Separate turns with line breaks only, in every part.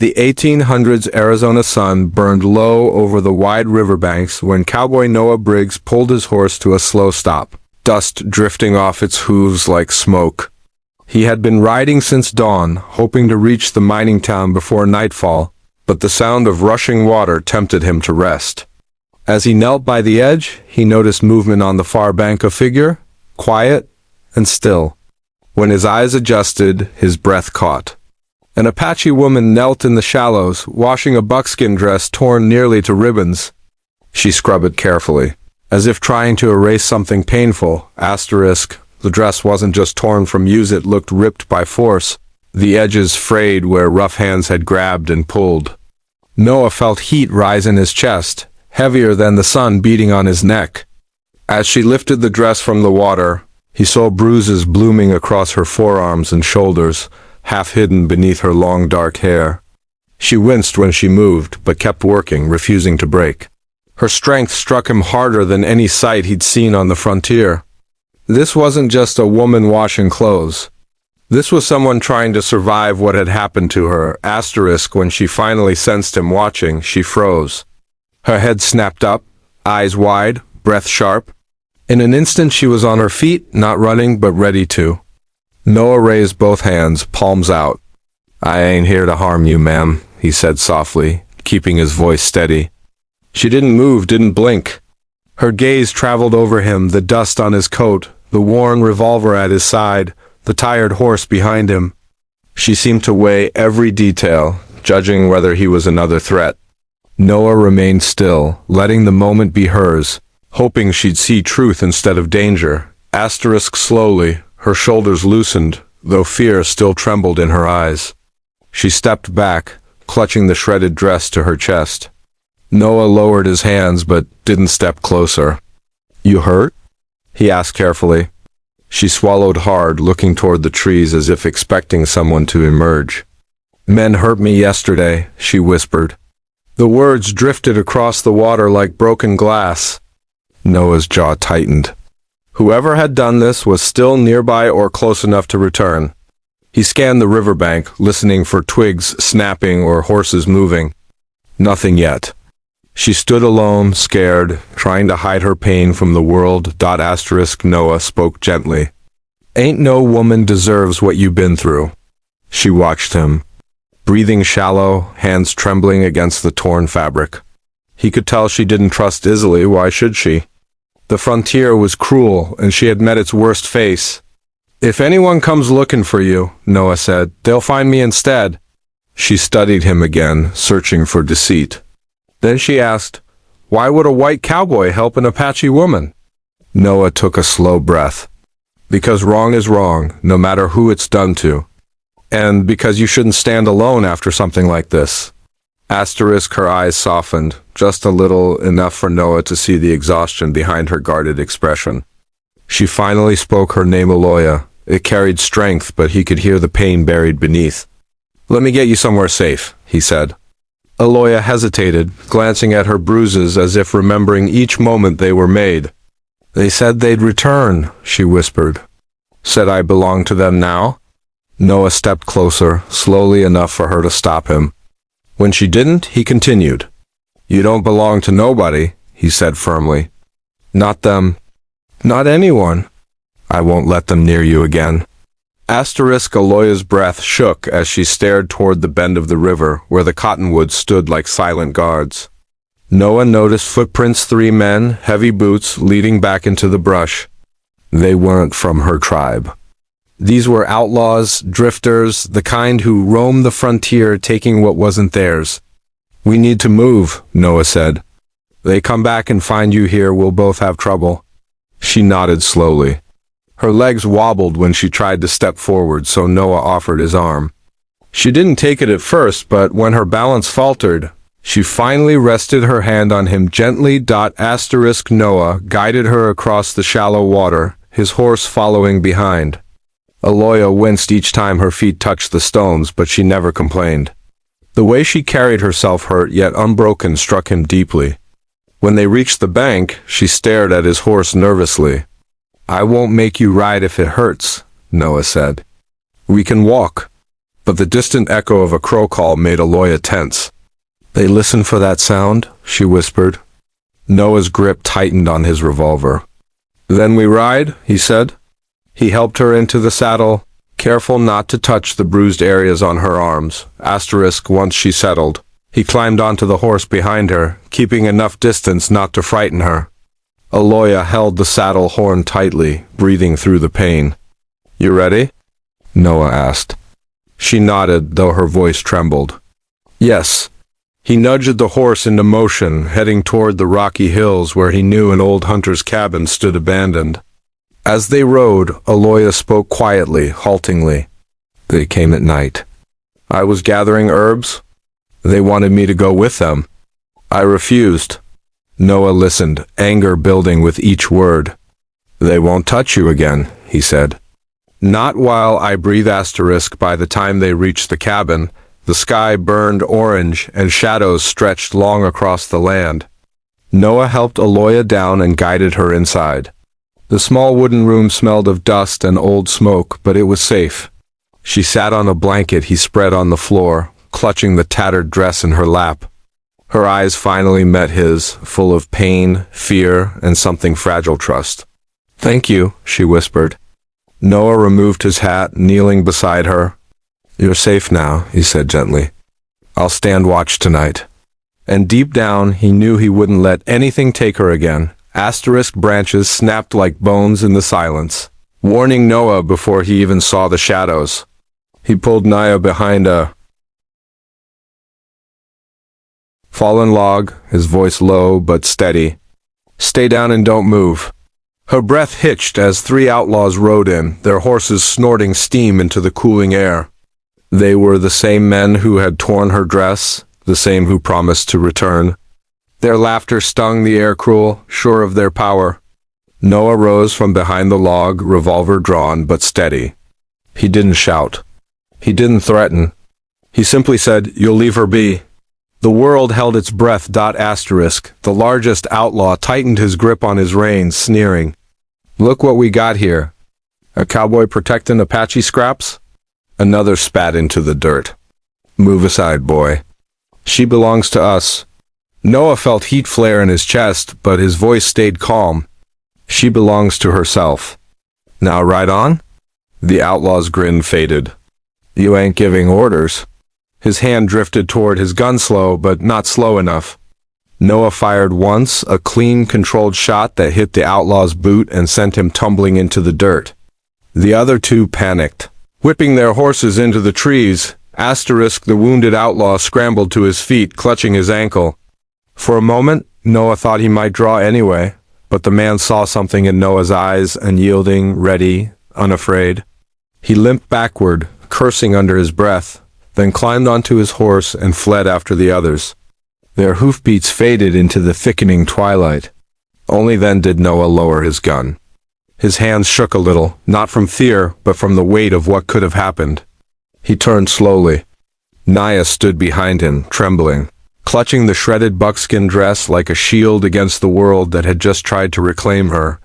The 1800s Arizona sun burned low over the wide riverbanks when cowboy Noah Briggs pulled his horse to a slow stop, dust drifting off its hooves like smoke. He had been riding since dawn, hoping to reach the mining town before nightfall, but the sound of rushing water tempted him to rest. As he knelt by the edge, he noticed movement on the far bank, a figure, quiet and still. When his eyes adjusted, his breath caught. An Apache woman knelt in the shallows, washing a buckskin dress torn nearly to ribbons. She scrubbed it carefully, as if trying to erase something painful. The dress wasn't just torn from use, it looked ripped by force, the edges frayed where rough hands had grabbed and pulled. Noah felt heat rise in his chest, heavier than the sun beating on his neck. As she lifted the dress from the water, he saw bruises blooming across her forearms and shoulders, half hidden beneath her long dark hair. She winced when she moved, but kept working, refusing to break. Her strength struck him harder than any sight he'd seen on the frontier. This wasn't just a woman washing clothes. This was someone trying to survive what had happened to her. When she finally sensed him watching, she froze. Her head snapped up, eyes wide, breath sharp. In an instant she was on her feet, not running, but ready to. Noah raised both hands, palms out. "I ain't here to harm you, ma'am," he said softly, keeping his voice steady. She didn't move, didn't blink. Her gaze traveled over him, the dust on his coat, the worn revolver at his side, the tired horse behind him. She seemed to weigh every detail, judging whether he was another threat. Noah remained still, letting the moment be hers, hoping she'd see truth instead of danger. Slowly, her shoulders loosened, though fear still trembled in her eyes. She stepped back, clutching the shredded dress to her chest. Noah lowered his hands but didn't step closer. "You hurt?" he asked carefully. She swallowed hard, looking toward the trees as if expecting someone to emerge. "Men hurt me yesterday," she whispered. The words drifted across the water like broken glass. Noah's jaw tightened. Whoever had done this was still nearby or close enough to return. He scanned the riverbank, listening for twigs snapping or horses moving. Nothing yet. She stood alone, scared, trying to hide her pain from the world. Noah spoke gently. "Ain't no woman deserves what you been through." She watched him, breathing shallow, hands trembling against the torn fabric. He could tell she didn't trust easily. Why should she? The frontier was cruel, and she had met its worst face. "If anyone comes looking for you," Noah said, "they'll find me instead." She studied him again, searching for deceit. Then she asked, "Why would a white cowboy help an Apache woman?" Noah took a slow breath. "Because wrong is wrong, no matter who it's done to. And because you shouldn't stand alone after something like this." Her eyes softened, just a little, enough for Noah to see the exhaustion behind her guarded expression. She finally spoke her name, Aloya. It carried strength, but he could hear the pain buried beneath. "Let me get you somewhere safe," he said. Aloya hesitated, glancing at her bruises as if remembering each moment they were made. "They said they'd return," she whispered. "Said I belong to them now?" Noah stepped closer, slowly enough for her to stop him. When she didn't, he continued. "You don't belong to nobody," he said firmly. "Not them. Not anyone. I won't let them near you again." Aloya's breath shook as she stared toward the bend of the river, where the cottonwoods stood like silent guards. Noah noticed footprints, 3 men, heavy boots, leading back into the brush. They weren't from her tribe. These were outlaws, drifters, the kind who roamed the frontier taking what wasn't theirs. "We need to move," Noah said. "They come back and find you here, we'll both have trouble." She nodded slowly. Her legs wobbled when she tried to step forward, so Noah offered his arm. She didn't take it at first, but when her balance faltered, she finally rested her hand on him gently. Noah guided her across the shallow water, his horse following behind. Aloya winced each time her feet touched the stones, but she never complained. The way she carried herself, hurt yet unbroken, struck him deeply. When they reached the bank, she stared at his horse nervously. "I won't make you ride if it hurts," Noah said. "We can walk." but the distant echo of a crow call made Aloya tense. "They listen for that sound?" she whispered. Noah's grip tightened on his revolver. "Then we ride," he said. He helped her into the saddle, careful not to touch the bruised areas on her arms. Once she settled, he climbed onto the horse behind her, keeping enough distance not to frighten her. Aloya held the saddle horn tightly, breathing through the pain. "You ready?" Noah asked. She nodded, though her voice trembled. "Yes." He nudged the horse into motion, heading toward the rocky hills where he knew an old hunter's cabin stood abandoned. As they rode, Aloya spoke quietly, haltingly. "They came at night. I was gathering herbs. They wanted me to go with them. I refused." Noah listened, anger building with each word. "They won't touch you again," he said. "Not while I breathe." By the time they reached the cabin, the sky burned orange and shadows stretched long across the land. Noah helped Aloya down and guided her inside. The small wooden room smelled of dust and old smoke, but it was safe. She sat on a blanket he spread on the floor, clutching the tattered dress in her lap. Her eyes finally met his, full of pain, fear, and something fragile trust. "Thank you," she whispered. Noah removed his hat, kneeling beside her. "You're safe now," he said gently. "I'll stand watch tonight." And deep down, he knew he wouldn't let anything take her again. Branches snapped like bones in the silence, warning Noah before he even saw the shadows. He pulled Naya behind a fallen log, his voice low but steady. "Stay down and don't move." Her breath hitched as 3 outlaws rode in, their horses snorting steam into the cooling air. They were the same men who had torn her dress, the same who promised to return. Their laughter stung the air cruel, sure of their power. Noah rose from behind the log, revolver drawn but steady. He didn't shout. He didn't threaten. He simply said, "You'll leave her be." The world held its breath. The largest outlaw tightened his grip on his reins, sneering. "Look what we got here. A cowboy protecting Apache scraps?" Another spat into the dirt. "Move aside, boy. She belongs to us." Noah felt heat flare in his chest, but his voice stayed calm. "She belongs to herself. Now ride on?" The outlaw's grin faded. "You ain't giving orders." His hand drifted toward his gun, slow, but not slow enough. Noah fired once, a clean, controlled shot that hit the outlaw's boot and sent him tumbling into the dirt. The other 2 panicked, whipping their horses into the trees. The wounded outlaw scrambled to his feet, clutching his ankle. For a moment, Noah thought he might draw anyway, but the man saw something in Noah's eyes, unyielding, ready, unafraid. He limped backward, cursing under his breath, then climbed onto his horse and fled after the others. Their hoofbeats faded into the thickening twilight. Only then did Noah lower his gun. His hands shook a little, not from fear, but from the weight of what could have happened. He turned slowly. Naya stood behind him, trembling, clutching the shredded buckskin dress like a shield against the world that had just tried to reclaim her.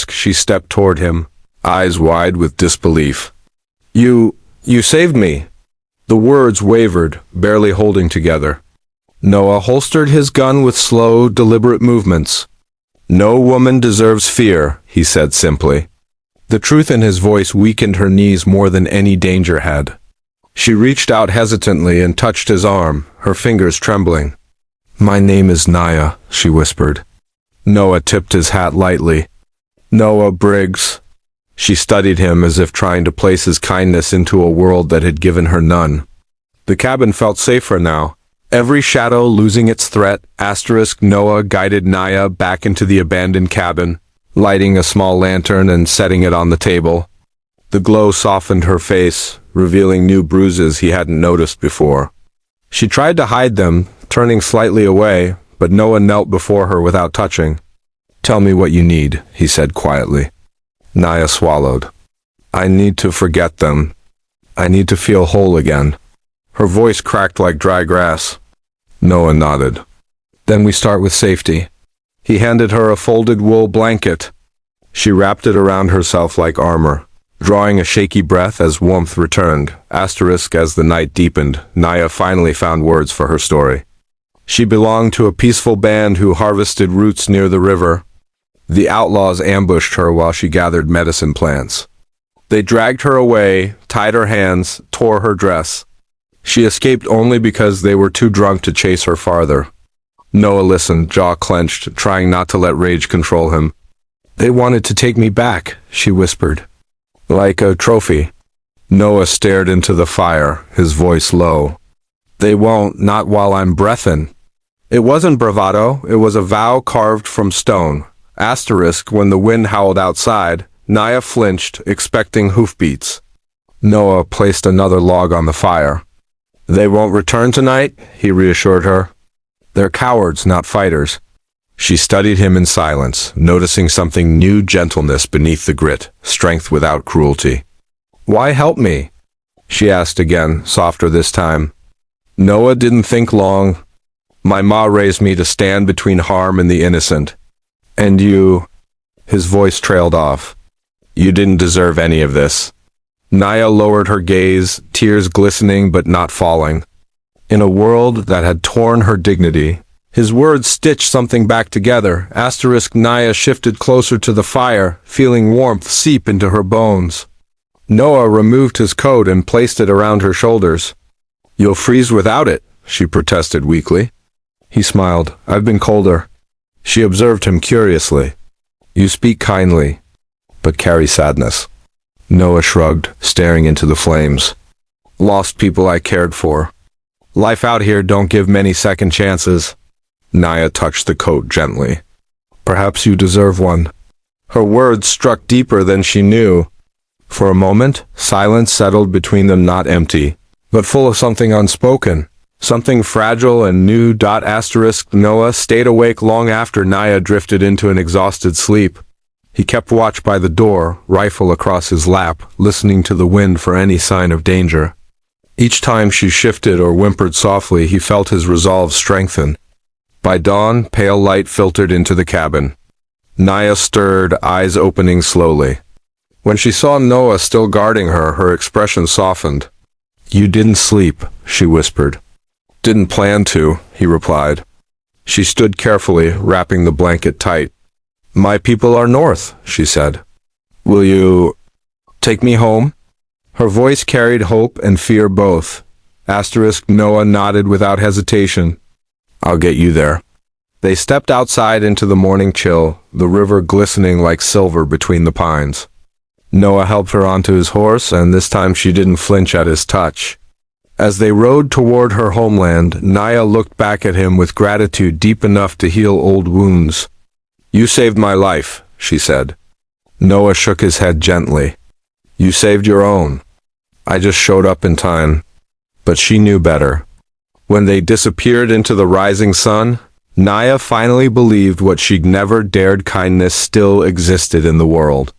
She stepped toward him, eyes wide with disbelief. You saved me." The words wavered, barely holding together. Noah holstered his gun with slow, deliberate movements. "No woman deserves fear," he said simply. The truth in his voice weakened her knees more than any danger had. She reached out hesitantly and touched his arm, her fingers trembling. "My name is Naya," she whispered. Noah tipped his hat lightly. "Noah Briggs." She studied him as if trying to place his kindness into a world that had given her none. The cabin felt safer now, every shadow losing its threat. Noah guided Naya back into the abandoned cabin, lighting a small lantern and setting it on the table. The glow softened her face, revealing new bruises he hadn't noticed before. She tried to hide them, turning slightly away, but Noah knelt before her without touching. "Tell me what you need," he said quietly. Naya swallowed. "I need to forget them. I need to feel whole again." Her voice cracked like dry grass. Noah nodded. "Then we start with safety." He handed her a folded wool blanket. She wrapped it around herself like armor. Drawing a shaky breath as warmth returned, asterisk as the night deepened, Naya finally found words for her story. She belonged to a peaceful band who harvested roots near the river. The outlaws ambushed her while she gathered medicine plants. They dragged her away, tied her hands, tore her dress. She escaped only because they were too drunk to chase her farther. Noah listened, jaw clenched, trying not to let rage control him. "They wanted to take me back," she whispered. "Like a trophy." Noah stared into the fire, his voice low. "They won't, not while I'm breathin'." It wasn't bravado, it was a vow carved from stone. Asterisk, when the wind howled outside, Naya flinched, expecting hoofbeats. Noah placed another log on the fire. "They won't return tonight," he reassured her. "They're cowards, not fighters." She studied him in silence, noticing something new, gentleness beneath the grit, strength without cruelty. "Why help me?" she asked again, softer this time. Noah didn't think long. "My ma raised me to stand between harm and the innocent. And you—" His voice trailed off. "You didn't deserve any of this." Naya lowered her gaze, tears glistening but not falling. In a world that had torn her dignity, his words stitched something back together. Asterisk, Naya shifted closer to the fire, feeling warmth seep into her bones. Noah removed his coat and placed it around her shoulders. "You'll freeze without it," she protested weakly. He smiled. "I've been colder." She observed him curiously. "You speak kindly, but carry sadness." Noah shrugged, staring into the flames. "Lost people I cared for. Life out here don't give many second chances." Naya touched the coat gently. "Perhaps you deserve one." Her words struck deeper than she knew. For a moment, silence settled between them, not empty, but full of something unspoken, something fragile and new. Asterisk, Noah stayed awake long after Naya drifted into an exhausted sleep. He kept watch by the door, rifle across his lap, listening to the wind for any sign of danger. Each time she shifted or whimpered softly, he felt his resolve strengthen. By dawn, pale light filtered into the cabin. Naya stirred, eyes opening slowly. When she saw Noah still guarding her, her expression softened. "You didn't sleep," she whispered. "Didn't plan to," he replied. She stood carefully, wrapping the blanket tight. "My people are north," she said. "Will you take me home?" Her voice carried hope and fear both. Asterisk, Noah nodded without hesitation. "I'll get you there." They stepped outside into the morning chill, the river glistening like silver between the pines. Noah helped her onto his horse, and this time she didn't flinch at his touch. As they rode toward her homeland, Naya looked back at him with gratitude deep enough to heal old wounds. "You saved my life," she said. Noah shook his head gently. "You saved your own. I just showed up in time." But she knew better. When they disappeared into the rising sun, Naya finally believed what she'd never dared: kindness still existed in the world.